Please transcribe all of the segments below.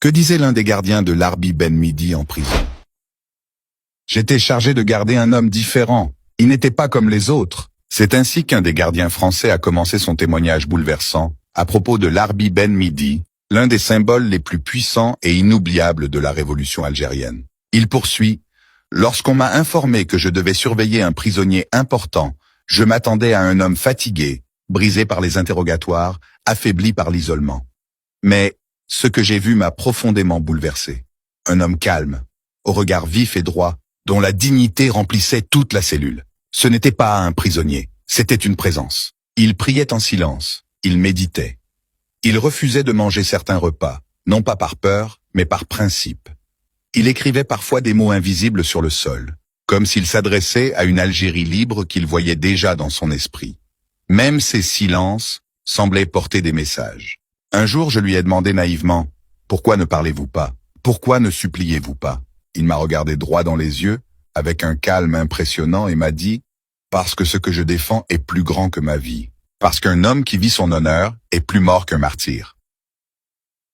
Que disait l'un des gardiens de l'Arbi Ben Midi en prison? J'étais chargé de garder un homme différent. Il n'était pas comme les autres. C'est ainsi qu'un des gardiens français a commencé son témoignage bouleversant à propos de l'Arbi Ben Midi, l'un des symboles les plus puissants et inoubliables de la révolution algérienne. Il poursuit: lorsqu'on m'a informé que je devais surveiller un prisonnier important, je m'attendais à un homme fatigué, brisé par les interrogatoires, affaibli par l'isolement. Mais ce que j'ai vu m'a profondément bouleversé. Un homme calme, au regard vif et droit, dont la dignité remplissait toute la cellule. Ce n'était pas un prisonnier, c'était une présence. Il priait en silence, il méditait. Il refusait de manger certains repas, non pas par peur, mais par principe. Il écrivait parfois des mots invisibles sur le sol, comme s'il s'adressait à une Algérie libre qu'il voyait déjà dans son esprit. Même ses silences semblaient porter des messages. Un jour, je lui ai demandé naïvement: « Pourquoi ne parlez-vous pas? Pourquoi ne suppliez-vous pas ?» Il m'a regardé droit dans les yeux, avec un calme impressionnant, et m'a dit: « Parce que ce que je défends est plus grand que ma vie. Parce qu'un homme qui vit son honneur est plus mort qu'un martyr. »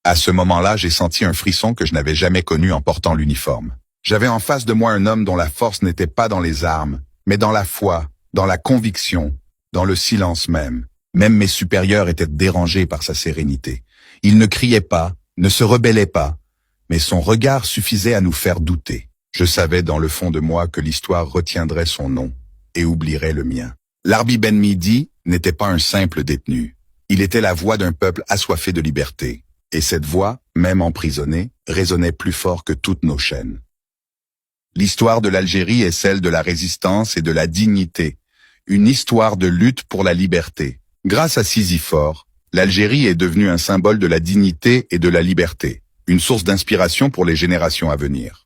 À ce moment-là, j'ai senti un frisson que je n'avais jamais connu en portant l'uniforme. J'avais en face de moi un homme dont la force n'était pas dans les armes, mais dans la foi, dans la conviction, dans le silence même. Même mes supérieurs étaient dérangés par sa sérénité. Il ne criait pas, ne se rebellait pas, mais son regard suffisait à nous faire douter. Je savais dans le fond de moi que l'histoire retiendrait son nom et oublierait le mien. L'Arbi Ben Midi n'était pas un simple détenu. Il était la voix d'un peuple assoiffé de liberté. Et cette voix, même emprisonnée, résonnait plus fort que toutes nos chaînes. L'histoire de l'Algérie est celle de la résistance et de la dignité, une histoire de lutte pour la liberté. Grâce à Sisyphore, l'Algérie est devenue un symbole de la dignité et de la liberté, une source d'inspiration pour les générations à venir.